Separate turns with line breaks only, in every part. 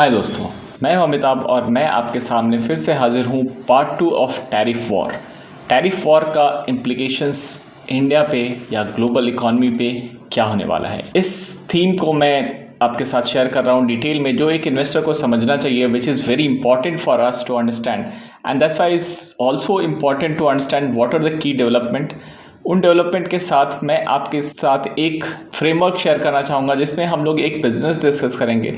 हाय दोस्तों, मैं हूं अमिताभ और मैं आपके सामने फिर से हाजिर हूं part 2 of tariff war. Tariff war का इम्प्लीकेशंस इंडिया पे या ग्लोबल इकॉनमी पे क्या होने वाला है, इस थीम को मैं आपके साथ शेयर कर रहा हूं डिटेल में, जो एक इन्वेस्टर को समझना चाहिए, which is very important for us to understand and that's why is also important to understand what are the key development. उन डेवलपमेंट के साथ मैं आपके साथ एक फ्रेमवर्क शेयर करना चाहूँगा जिसमें हम लोग एक बिजनेस डिस्कस करेंगे।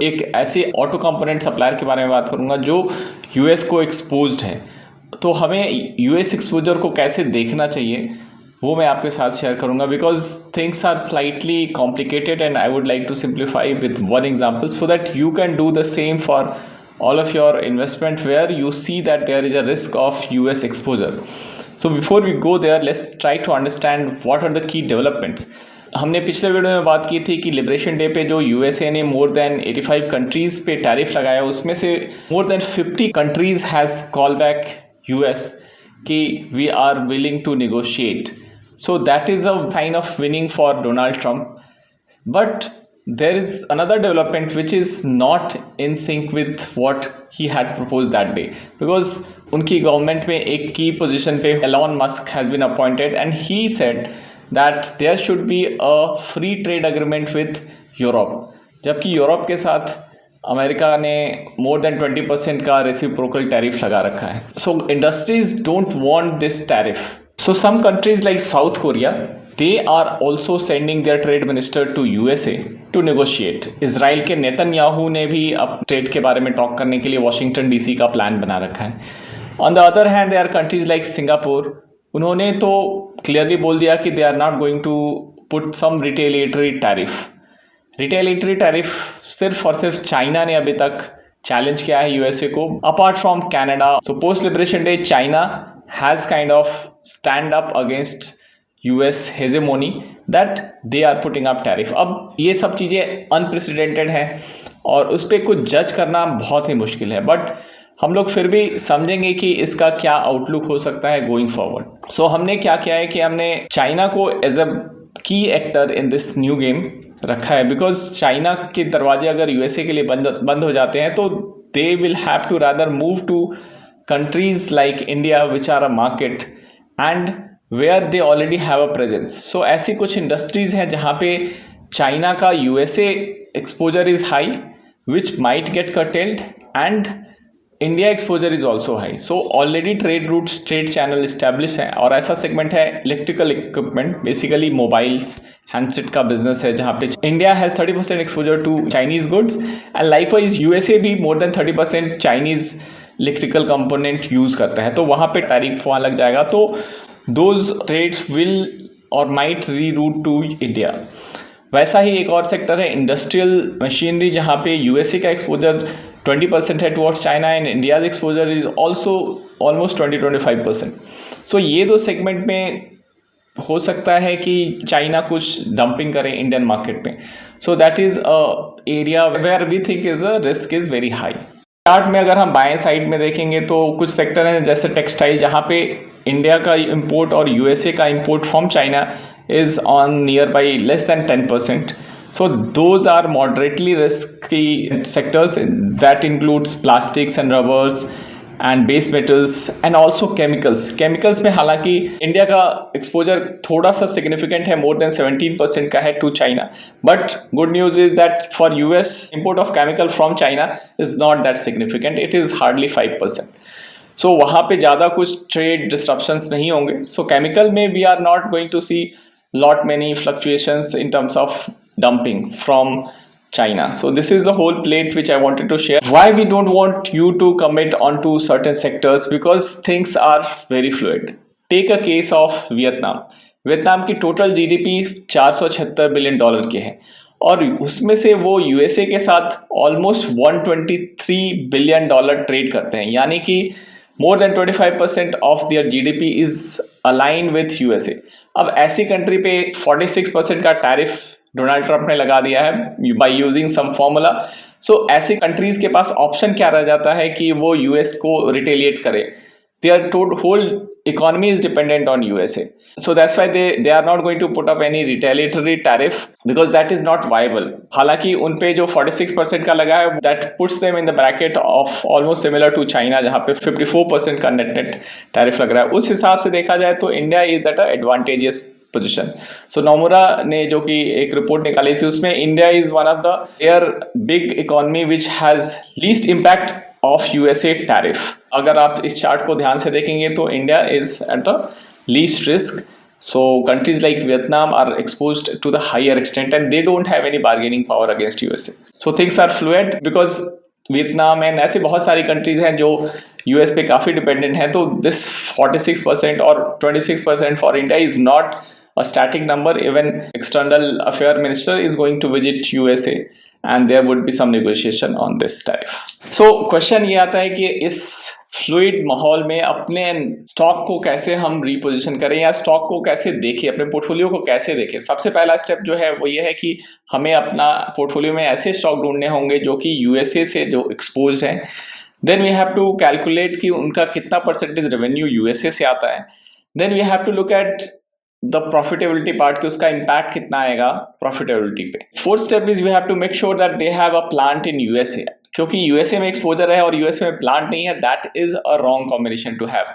एक ऐसे ऑटो कंपोनेंट सप्लायर के बारे में बात करूँगा जो यूएस को एक्सपोज्ड है, तो हमें यूएस एक्सपोजर को कैसे देखना चाहिए वो मैं आपके साथ शेयर करूँगा, because things are slightly complicated and I would like to simplify with one example so that you can do the same for all of your investment where you see that there is a risk of US exposure. So before we go there, let's try to understand what are the key developments. हमने पिछले video में बात की थी कि liberation day पे जो USA ने मोर देन 85 कंट्रीज़ पे टैरिफ लगाया, उसमें से more than 50 countries has call back US कि we are willing to negotiate. So that is a sign of winning for Donald Trump. But there is another development which is not in sync with what he had proposed that day, because उनकी government में एक की position पे Elon Musk has been appointed and he said that there should be a free trade agreement with Europe, जबकि Europe के साथ America ने more then 20% का रेसिप्रोकल टैरिफ लगा रखा है. So industries don't want this tariff. So some countries like South Korea, they are also sending their trade minister to USA to negotiate. Israel के Netanyahu ने भी अब ट्रेड के बारे में टॉक करने के लिए वॉशिंगटन डीसी का प्लान बना रखा है. On the other hand there are countries like Singapore. उन्होंने तो क्लियरली बोल दिया कि they are not going to put some retaliatory tariff. Retaliatory tariff सिर्फ और सिर्फ चाइना ने अभी तक चैलेंज किया है यूएसए को, apart from Canada. So post liberation day China has kind of stand up against US hegemony that they are putting up tariff. अब ये सब चीज़ें अनप्रेसिडेंटेड हैं और उस पर कुछ जज करना बहुत ही मुश्किल है, बट हम लोग फिर भी समझेंगे कि इसका क्या आउटलुक हो सकता है गोइंग फॉरवर्ड. सो हमने क्या किया है कि हमने चाइना को एज अ की actor in this new game रखा है, बिकॉज चाइना के दरवाजे अगर यूएसए के लिए बंद हो जाते हैं तो they will have to rather move to countries like India which are a market and where they already have a presence. So ऐसी कुछ इंडस्ट्रीज़ हैं जहाँ पे चाइना का USA exposure is high which might get curtailed and India exposure is also high. So already trade routes, trade channel establish हैं और ऐसा segment है electrical equipment, basically mobiles, handset का बिजनेस है, जहाँ पे India has 30% exposure to Chinese goods and likewise USA भी more than 30% Chinese electrical component use करता है. तो वहाँ पे टैरिफ वहाँ लग जाएगा, तो those trades will or might reroute to India. वैसा ही एक और सेक्टर है इंडस्ट्रियल मशीनरी, जहाँ पे यूएसए का एक्सपोजर 20% है towards China and India's exposure is also almost 20-25%. सो ये दो सेगमेंट में हो सकता है कि चाइना कुछ डंपिंग करे इंडियन मार्केट में. So that is a area where we think is a risk is very high. Chart में अगर हम बाएं साइड में देखेंगे तो कुछ सेक्टर हैं जैसे टेक्सटाइल, जहाँ पे इंडिया का इंपोर्ट और यूएसए का import from China is on near by less than 10%. So those are moderately risky sectors that includes plastics and rubbers and base metals and also chemicals. Chemicals में हालांकि India का exposure थोड़ा सा significant है, more than 17% का है to China, but good news is that for US import of chemical from China is not that significant, it is hardly 5%. So वहाँ पे ज़्यादा कुछ ट्रेड डिस्ट्रप्शंस नहीं होंगे. सो केमिकल में we are not going to see lot many fluctuations in terms of dumping from China. So this is the whole plate which I wanted to share. Why we don't want you to commit onto certain sectors? Because things are very fluid. Take a case of Vietnam. Vietnam की total GDP $476 billion के है और उसमें से वो USA के साथ almost $123 billion trade करते हैं, यानी कि more than 25% of their GDP is align with USA. अब ऐसी कंट्री पे 46% का टैरिफ डोनाल्ड ट्रंप ने लगा दिया है बाय यूजिंग सम फॉर्मूला. सो ऐसी कंट्रीज के पास ऑप्शन क्या रह जाता है कि वो यूएस को रिटेलिएट करे. their whole economy is dependent on USA. So that's why they are not going to put up any retaliatory tariff because that is not viable. हालांकि उन पे जो 46% का लगा है that puts them in the bracket of almost similar to China जहाँ पे 54% का net tariff लग रहा है. उस हिसाब से देखा जाए तो India is at a advantageous position. So Nomura ने जो कि एक रिपोर्ट निकाली थी उसमें India is one of the air big economy which has least impact of USA tariff. अगर आप इस चार्ट को ध्यान से देखेंगे तो India is at the least risk. So countries like Vietnam are exposed to the higher extent and they don't have any bargaining power against USA. So things are fluid because Vietnam and ऐसे बहुत सारी countries हैं जो US पे काफ़ी dependent हैं. तो this 46% और 26% for India is not a static number. Even external affair minister is going to visit USA and there would be some negotiation on this tariff. So question ये आता है कि इस फ्लूइड माहौल में अपने स्टॉक को कैसे हम रिपोजिशन करें या स्टॉक को कैसे देखें, अपने पोर्टफोलियो को कैसे देखें. सबसे पहला स्टेप जो है वो ये है कि हमें अपना पोर्टफोलियो में ऐसे स्टॉक ढूंढने होंगे जो कि यूएसए से जो एक्सपोज हैं. Then we have to calculate कि उनका कितना परसेंटेज रेवेन्यू यूएसए से आता है. Then we have to look at the profitability part कि उसका इम्पैक्ट कितना आएगा प्रॉफिटेबिलिटी पे. Fourth step is we have to make sure that they have a plant in USA. क्योंकि यूएसए में एक्सपोजर है और यूएसए में प्लांट नहीं है, that is a wrong combination to have.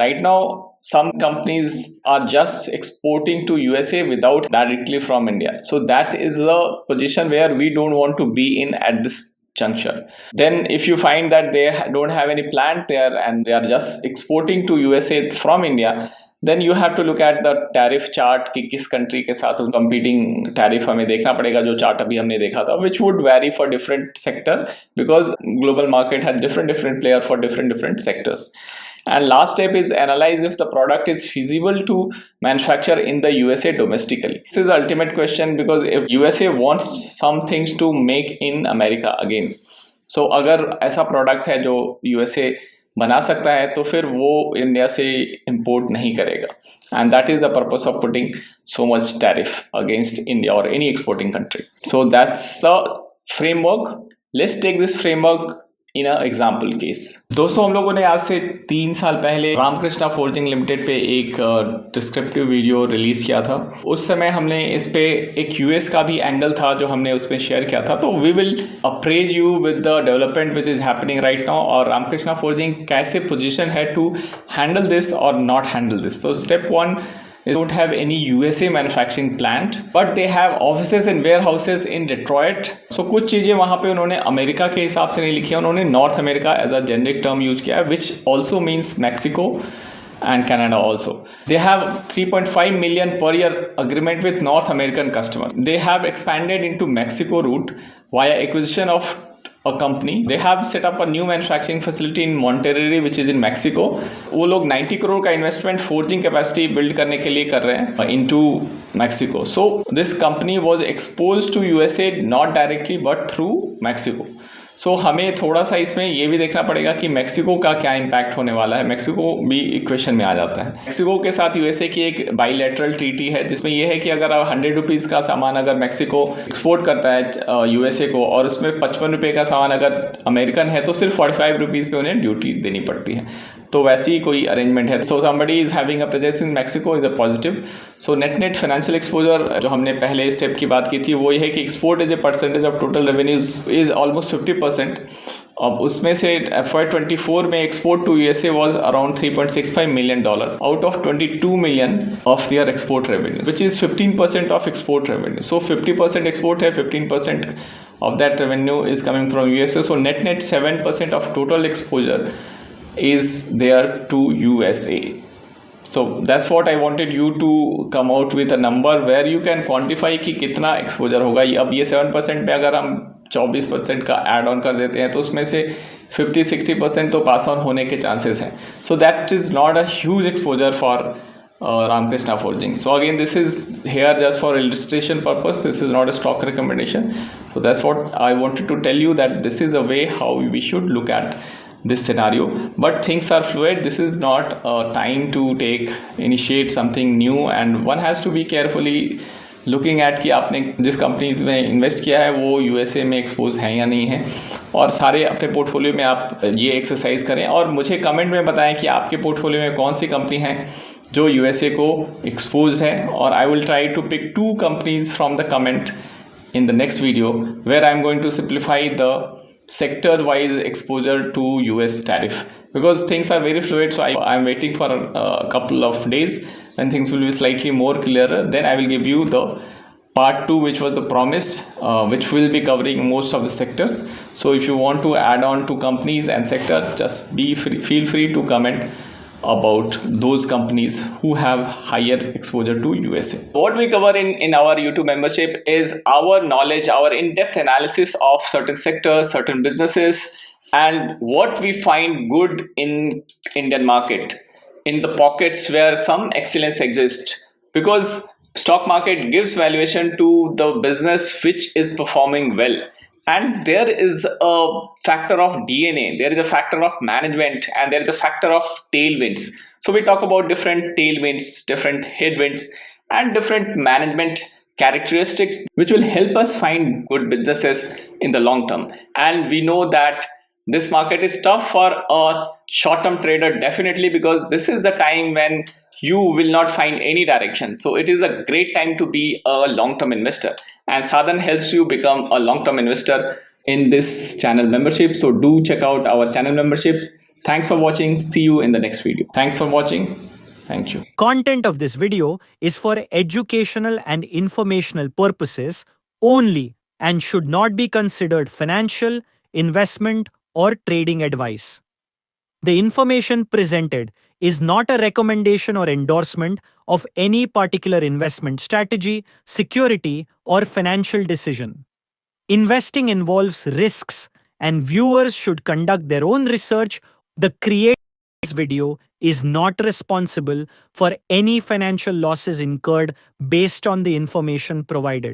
Right now some companies are just exporting to USA without directly from India. So that is the position where we don't want to be in at this juncture. Then if you find that they don't have any plant there and they are just exporting to USA from India, then you have to look at the tariff chart कि किस country के साथ competing tariff हमें देखना पड़ेगा. जो chart अभी हमने देखा था which would vary for different sector because global market has different player for different sectors. And last step is analyze if the product is feasible to manufacture in the USA domestically. This is the ultimate question because if USA wants some things to make in America again. So अगर ऐसा product है जो USA बना सकता है तो फिर वो इंडिया से import नहीं करेगा. And that is the purpose of putting so much tariff against India or any exporting country. So that's the framework. Let's take this framework in a example case. दोस्तों हम लोगों ने आज से 3 साल पहले रामकृष्णा फोर्जिंग लिमिटेड पे एक डिस्क्रिप्टिव वीडियो रिलीज किया था. उस समय हमने इस पे एक यूएस का भी एंगल था जो हमने उस पर शेयर किया था. तो we will apprise you with the development which is happening right now और रामकृष्णा फोर्जिंग कैसे पोजिशन है टू हैंडल दिस और नॉट हैंडल दिस. तो step 1, they don't have any USA manufacturing plant but they have offices and warehouses in Detroit. So कुछ चीज़ें वहाँ पे उन्होंने अमेरिका के हिसाब से नहीं लिखी है, उन्होंने North America as a generic term use किया है which also means Mexico and Canada also. They have 3.5 million per year agreement with North American customers. They have expanded into Mexico route via acquisition of a company. They have set up a new manufacturing facility in Monterrey which is in Mexico. वो लोग 90 करोड़ का investment forging capacity build करने के लिए कर रहे हैं into Mexico. So this company was exposed to USA not directly but through Mexico. सो हमें थोड़ा सा इसमें ये भी देखना पड़ेगा कि मेक्सिको का क्या इम्पैक्ट होने वाला है. मेक्सिको भी इक्वेशन में आ जाता है. मेक्सिको के साथ यूएसए की एक बाईलैटरल ट्रीटी है जिसमें ये है कि अगर 100 रुपीज़ का सामान अगर मेक्सिको एक्सपोर्ट करता है यूएसए को और उसमें 55 रुपये का सामान अगर अमेरिकन है तो सिर्फ 45 रुपीज़ पे उन्हें ड्यूटी देनी पड़ती है. तो वैसी कोई अरेंजमेंट है. So somebody is having a presence in Mexico is a positive. So net financial exposure जो हमने पहले स्टेप की बात की थी वो ये है कि export is a percentage of total revenues is almost 50%. अब उसमें से FY24 में export to USA was around $3.65 million out of 22 million of their export revenue which is 15% of export revenue. So 50% export है, 15% of that revenue is coming from USA. So net 7% of total exposure is there to USA. So that's what I wanted you to come out with a number where you can quantify कि कितना exposure होगा. अब ये 7% पे अगर हम 24% का add on कर देते हैं तो उसमें से 50-60% तो पास ऑन होने के चांसेस हैं. सो that is not a huge exposure for Ramkrishna Forging. So again, this is here just for illustration purpose. This is not a stock recommendation. So that's what I wanted to tell you, that this is a way how we should look at this scenario. But things are fluid. This is not a time to initiate something new, and one has to be carefully looking at कि आपने जिस companies में invest किया है वो USA में expose हैं या नहीं है, और सारे अपने पोर्टफोलियो में आप ये एक्सरसाइज करें और मुझे कमेंट में बताएं कि आपके पोर्टफोलियो में कौन सी कंपनी है जो यूएसए को एक्सपोज है, और I will try to pick 2 companies from the comment in the next video where I'm going to simplify the sector wise exposure to US tariff, because things are very fluid. So I'm waiting for a couple of days when things will be slightly more clearer. Then I will give you the part 2, which was the promised, which will be covering most of the sectors. So if you want to add on to companies and sector, just feel free to comment about those companies who have higher exposure to USA. What we cover in our YouTube membership is our knowledge, our in-depth analysis of certain sectors, certain businesses, and what we find good in Indian market, in the pockets where some excellence exists, because stock market gives valuation to the business which is performing well, and there is a factor of DNA, there is a factor of management, and there is a factor of tailwinds. So we talk about different tailwinds, different headwinds, and different management characteristics which will help us find good businesses in the long term. And we know that this market is tough for a short term trader, definitely, because this is the time when you will not find any direction. So it is a great time to be a long term investor, and Sadhan helps you become a long term investor in this channel membership. So do check out our channel memberships. Thanks for watching. See you in the next video. Thanks for watching. Thank you.
Content of this video is for educational and informational purposes only and should not be considered financial, investment, or trading advice. The information presented is not a recommendation or endorsement of any particular investment strategy, security, or financial decision. Investing involves risks, and viewers should conduct their own research. The creator of this video is not responsible for any financial losses incurred based on the information provided.